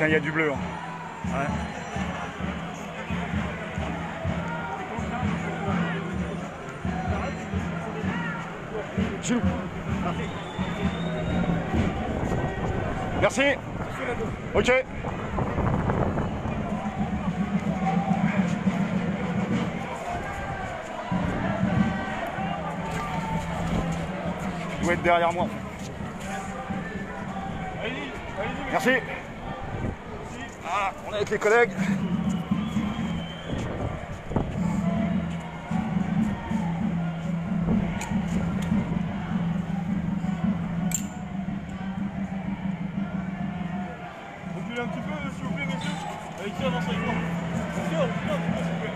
quand il y a du bleu. Hein. Ouais. Gilles. Merci. Ok. Il doit être derrière moi. Merci. Ah, on est avec les collègues. Reculez un petit peu, s'il vous plaît, messieurs. Avec qui avance avec moi. Reculez un petit peu, s'il vous plaît.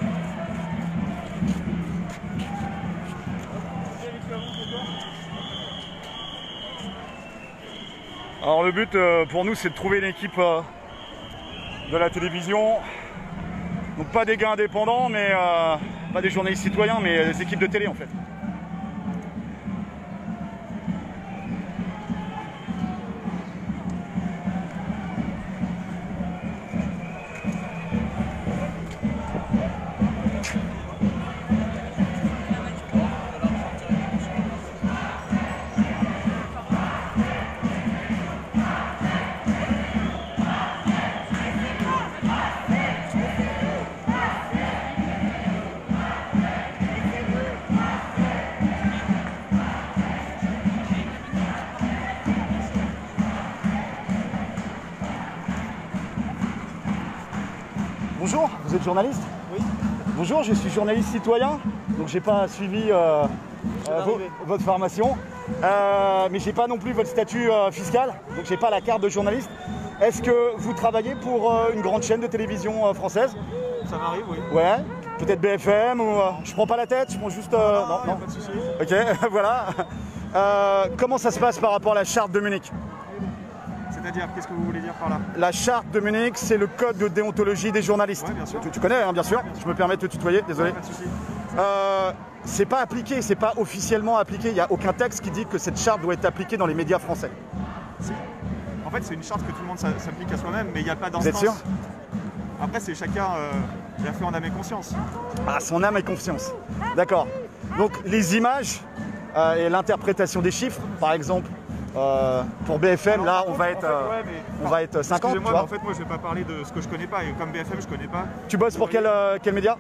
Alors le but pour nous c'est de trouver une équipe de la télévision. Donc pas des gars indépendants, mais pas des journalistes citoyens, mais des équipes de télé en fait. Bonjour, vous êtes journaliste? Oui. Bonjour, je suis journaliste citoyen, donc j'ai pas suivi votre formation, mais j'ai pas non plus votre statut fiscal, donc j'ai pas la carte de journaliste. Est-ce que vous travaillez pour une grande chaîne de télévision française? Ça m'arrive, oui. Ouais, peut-être BFM ou... je prends pas la tête, je prends juste... non, pas de souci. Ok, voilà. Comment ça se passe par rapport à la charte de Munich? C'est-à-dire, qu'est-ce que vous voulez dire par là? La charte de Munich, c'est le code de déontologie des journalistes. Ouais, bien sûr. Tu connais, hein, bien sûr. Je me permets de te tutoyer, désolé. Ouais, pas de souci. C'est pas appliqué, c'est pas officiellement appliqué. Il n'y a aucun texte qui dit que cette charte doit être appliquée dans les médias français. Si. En fait, c'est une charte que tout le monde s'applique à soi-même, mais il n'y a pas d'instance. Vous êtes sûr? Après, c'est chacun qui a fait en âme et conscience. Ah, son âme et conscience. D'accord. Donc, les images et l'interprétation des chiffres, par exemple, pour BFM, là, on va être 50. Excusez-moi, mais en fait, moi, je vais pas parler de ce que je connais pas. Et comme BFM, je connais pas. Tu bosses pour quel média?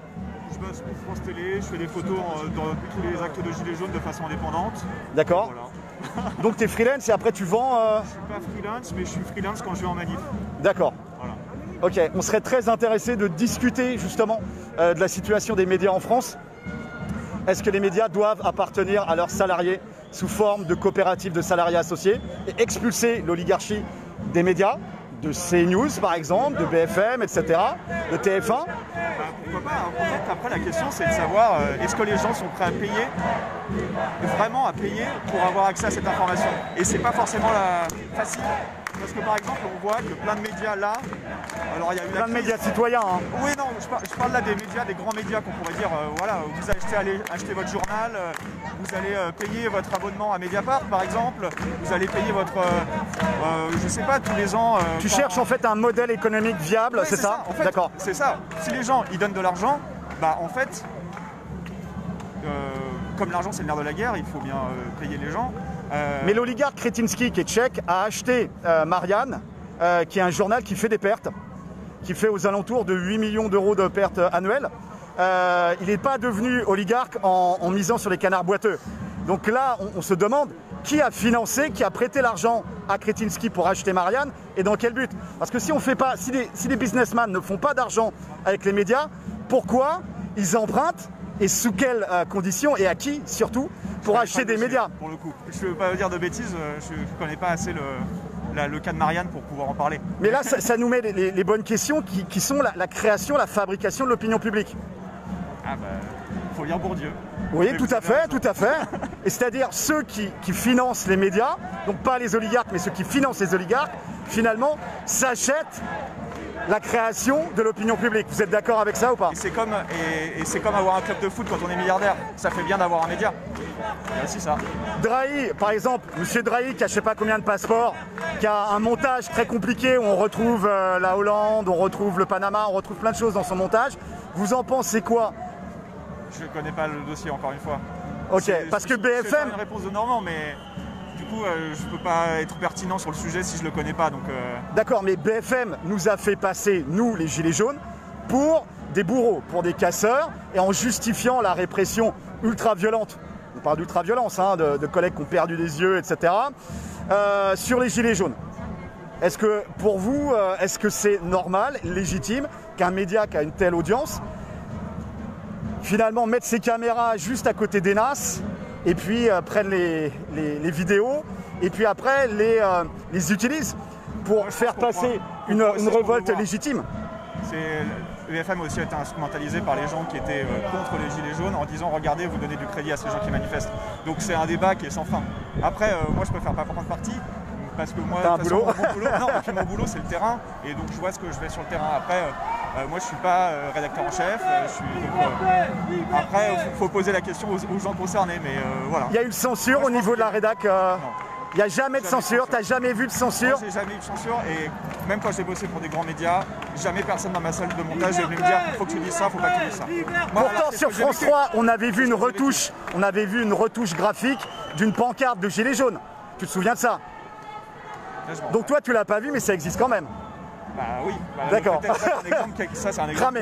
Je bosse pour France Télé, je fais des photos dans tous les actes de Gilets jaunes de façon indépendante. D'accord. Voilà. Donc, tu es freelance et après, tu vends... Je suis pas freelance, mais je suis freelance quand je vais en manif. D'accord. Voilà. Ok, on serait très intéressé de discuter justement de la situation des médias en France. Est-ce que les médias doivent appartenir à leurs salariés sous forme de coopératives de salariés associés et expulser l'oligarchie des médias, de CNews par exemple, de BFM, etc., de TF1? Bah, pourquoi pas? En fait, après, la question, c'est de savoir est-ce que les gens sont prêts à payer, vraiment à payer pour avoir accès à cette information? Et c'est pas forcément facile. Parce que par exemple, on voit que plein de médias là, alors il y a eu Plein de médias citoyens. Hein. Oui, non, je parle là des médias, des grands médias qu'on pourrait dire, voilà, vous allez acheter votre journal, vous allez payer votre abonnement à Mediapart par exemple, vous allez payer votre, je sais pas, tous les ans. Tu cherches en fait un modèle économique viable, ouais, c'est ça, en fait, d'accord. C'est ça. Si les gens ils donnent de l'argent, bah en fait, comme l'argent c'est le nerf de la guerre, il faut bien payer les gens. Mais l'oligarque Kretinsky, qui est tchèque, a acheté Marianne, qui est un journal qui fait des pertes, qui fait aux alentours de 8 millions d'euros de pertes annuelles. Il n'est pas devenu oligarque en misant sur les canards boiteux. Donc là, on se demande qui a financé, qui a prêté l'argent à Kretinsky pour acheter Marianne et dans quel but? Parce que si on fait pas, si les businessmen ne font pas d'argent avec les médias, pourquoi ils empruntent et sous quelles conditions et à qui surtout pour acheter des médias? Pour le coup, je ne veux pas dire de bêtises, je ne connais pas assez le cas de Marianne pour pouvoir en parler. Mais là, ça nous met les bonnes questions qui sont la création, la fabrication de l'opinion publique. Ah bah, faut lire Bourdieu. Oui, tout à fait, tout à fait. Et c'est-à-dire ceux qui financent les médias, donc pas les oligarques, mais ceux qui financent les oligarques, finalement, s'achètent la création de l'opinion publique. Vous êtes d'accord avec ça ou pas? Et c'est comme avoir un club de foot quand on est milliardaire. Ça fait bien d'avoir un média. Il y a aussi ça. Drahi, par exemple, monsieur Drahi qui a je sais pas combien de passeports, qui a un montage très compliqué où on retrouve la Hollande, on retrouve le Panama, on retrouve plein de choses dans son montage. Vous en pensez quoi? Je ne connais pas le dossier encore une fois. Ok, parce que BFM... C'est une réponse de Normand, mais du coup, je ne peux pas être pertinent sur le sujet si je ne le connais pas. D'accord, mais BFM nous a fait passer, nous, les Gilets jaunes, pour des bourreaux, pour des casseurs, et en justifiant la répression ultra-violente. On parle d'ultra-violence, hein, de collègues qui ont perdu des yeux, etc. Sur les Gilets jaunes. Est-ce que, pour vous, est-ce que c'est normal, légitime, qu'un média qui a une telle audience finalement mettre ses caméras juste à côté des NAS et puis prennent les vidéos et puis après les utilisent pour faire passer une révolte légitime? BFM aussi a été instrumentalisé par les gens qui étaient contre les Gilets jaunes en disant regardez, vous donnez du crédit à ces gens qui manifestent. Donc c'est un débat qui est sans fin. Après, moi je préfère pas prendre parti parce que moi, mon boulot c'est le terrain et donc je vois ce que je fais sur le terrain. Après, moi je suis pas rédacteur en chef. Après, il faut poser la question aux gens concernés, mais voilà. Il y a eu censure au niveau de la rédac il n'y a jamais de censure, tu n'as jamais vu de censure? J'ai jamais eu de censure et même quand j'ai bossé pour des grands médias, jamais personne dans ma salle de montage est venu me dire faut que tu dises ça, faut pas que tu dises ça. Pourtant sur France 3, on avait vu une retouche graphique d'une pancarte de Gilets jaunes. Tu te souviens de ça? Donc toi tu l'as pas vu mais ça existe quand même. Bah oui, d'accord. Ça c'est un exemple.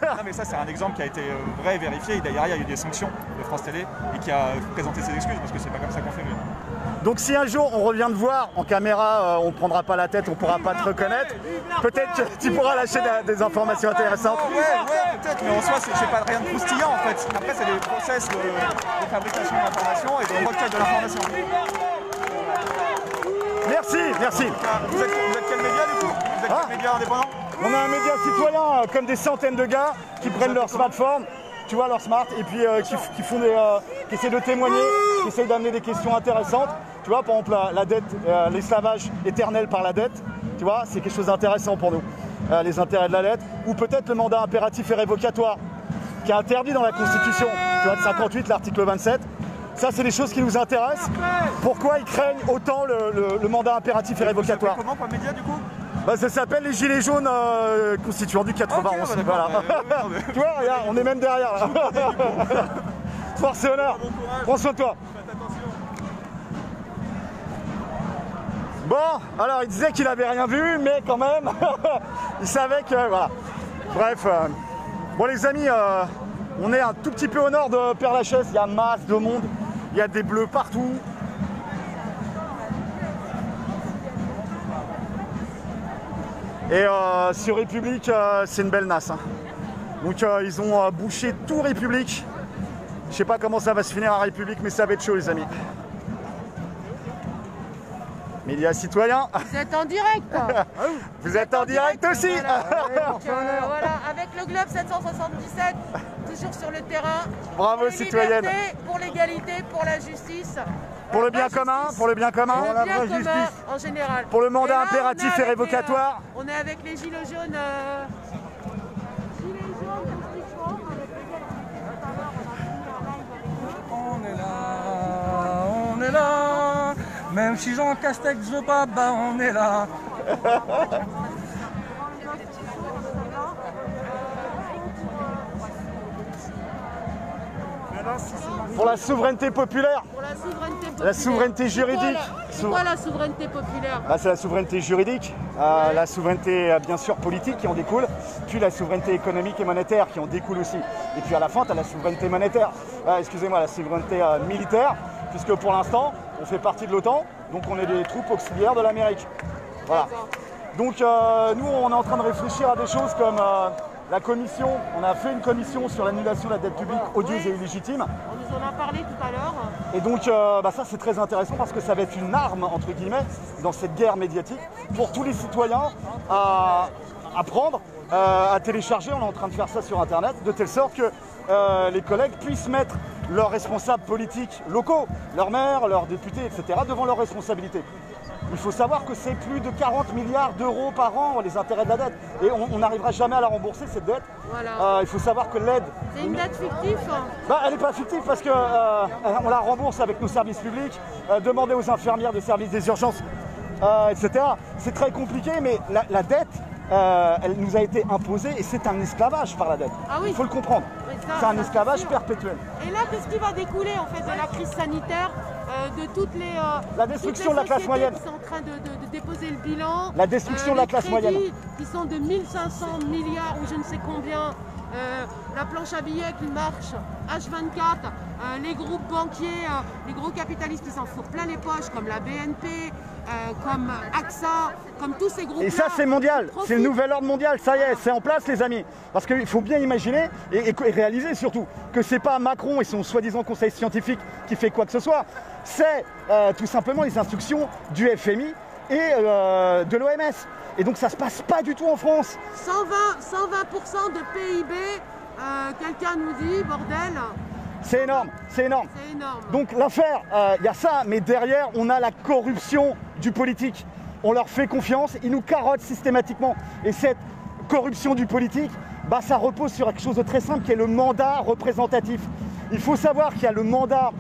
Non mais ça c'est un exemple qui a été vrai et vérifié. D'ailleurs il y a eu des sanctions de France Télé et qui a présenté ses excuses parce que c'est pas comme ça qu'on fait. Donc si un jour on revient te voir en caméra, on ne prendra pas la tête, on ne pourra pas te reconnaître, peut-être que tu pourras lâcher des informations intéressantes. Ouais, peut-être, mais en soi c'est pas rien de croustillant en fait. Après c'est des process de fabrication d'informations et de recueil de l'information. Merci. Vous êtes quel média du coup? Vous êtes quel média indépendant? On a un média citoyen comme des centaines de gars qui prennent leur smartphone, tu vois, leur smart, et puis qui essaient de témoigner, qui essaient d'amener des questions intéressantes. Tu vois, par exemple, la dette, l'esclavage éternel par la dette, tu vois, c'est quelque chose d'intéressant pour nous. Les intérêts de la dette, ou peut-être le mandat impératif et révocatoire, qui est interdit dans la Constitution, tu vois, de 58, l'article 27. Ça, c'est des choses qui nous intéressent. Pourquoi ils craignent autant le mandat impératif et révocatoire? Comment comme média du coup? Ça s'appelle les Gilets jaunes constituants du 91. Okay, voilà. Tu vois, regarde, on est même derrière là. Force et honneur. Prends soin de toi. Bon, alors il disait qu'il avait rien vu, mais quand même, il savait que voilà. Bref, bon les amis, on est un tout petit peu au nord de Père-Lachaise. Il y a masse de monde, il y a des bleus partout. Et sur République, c'est une belle nasse. Hein. Donc ils ont bouché tout République. Je sais pas comment ça va se finir à République, mais ça va être chaud les amis. Médias citoyens. Vous êtes en direct. Vous êtes en direct aussi. Voilà, avec le Globe 777, toujours sur le terrain. Bravo citoyenne. Pour l'égalité, pour la justice. Pour le bien commun, pour le bien commun. Pour le bien commun en général. Pour le mandat impératif et révocatoire. On est avec les gilets jaunes. On est là. Même si Jean Castex veut pas, bah on est là. Pour la souveraineté populaire. Pour la souveraineté populaire. La souveraineté juridique. C'est quoi la souveraineté populaire? C'est la souveraineté juridique, la souveraineté bien sûr politique qui en découle, puis la souveraineté économique et monétaire qui en découle aussi. Et puis à la fin, tu as la souveraineté monétaire, excusez-moi, la souveraineté militaire, puisque pour l'instant, on fait partie de l'OTAN, donc on est des troupes auxiliaires de l'Amérique. Voilà. Donc nous, on est en train de réfléchir à des choses comme la commission, on a fait une commission sur l'annulation de la dette publique odieuse et illégitime. On nous en a parlé tout à l'heure. Et donc ça c'est très intéressant parce que ça va être une arme, entre guillemets, dans cette guerre médiatique pour tous les citoyens à prendre, à télécharger. On est en train de faire ça sur Internet, de telle sorte que les collègues puissent mettre leurs responsables politiques locaux, leurs maires, leurs députés, etc., devant leurs responsabilités. Il faut savoir que c'est plus de 40 milliards d'euros par an, les intérêts de la dette. Et on n'arrivera jamais à la rembourser, cette dette. Voilà. Il faut savoir que l'aide... C'est une dette fictive. Elle n'est pas fictive parce qu'on la rembourse avec nos services publics, demander aux infirmières des services des urgences, etc. C'est très compliqué, mais la dette, elle nous a été imposée et c'est un esclavage par la dette. Ah oui. Il faut le comprendre. C'est un esclavage perpétuel. Et là, qu'est-ce qui va découler en fait de la crise sanitaire, de toutes les la destruction de la classe moyenne. Qui sont en train de déposer le bilan. La destruction de la classe moyenne. Qui sont de 1500 milliards ou je ne sais combien. La planche à billets qui marche H24, les groupes banquiers, les gros capitalistes qui s'en foutent plein les poches, comme la BNP, comme AXA, comme tous ces groupes-là. Et ça, c'est mondial, c'est le nouvel ordre mondial, ça y est, c'est en place, les amis. Parce qu'il faut bien imaginer et réaliser surtout que c'est pas Macron et son soi-disant conseil scientifique qui fait quoi que ce soit, c'est tout simplement les instructions du FMI et de l'OMS. Et donc ça se passe pas du tout en France. 120% de PIB, quelqu'un nous dit, bordel. C'est énorme, c'est énorme. C'est énorme. Donc l'affaire, il y a ça, mais derrière, on a la corruption du politique. On leur fait confiance, ils nous carottent systématiquement. Et cette corruption du politique, ça repose sur quelque chose de très simple qui est le mandat représentatif. Il faut savoir qu'il y a le mandat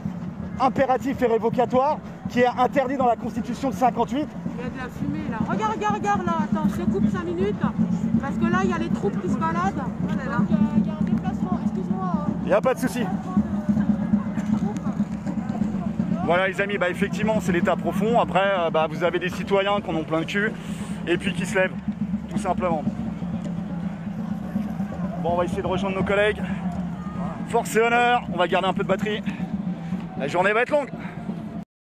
impératif et révocatoire qui est interdit dans la Constitution de 58. Il y a de la fumée là. Regarde là. Attends, je te coupe 5 minutes. Parce que là, il y a les troupes qui se baladent. Donc, il y a un déplacement. Excuse-moi. Il n'y a pas de souci. Voilà les amis, effectivement c'est l'état profond. Après, vous avez des citoyens qui en ont plein le cul et puis qui se lèvent, tout simplement. Bon, on va essayer de rejoindre nos collègues. Force et honneur, on va garder un peu de batterie. La journée va être longue.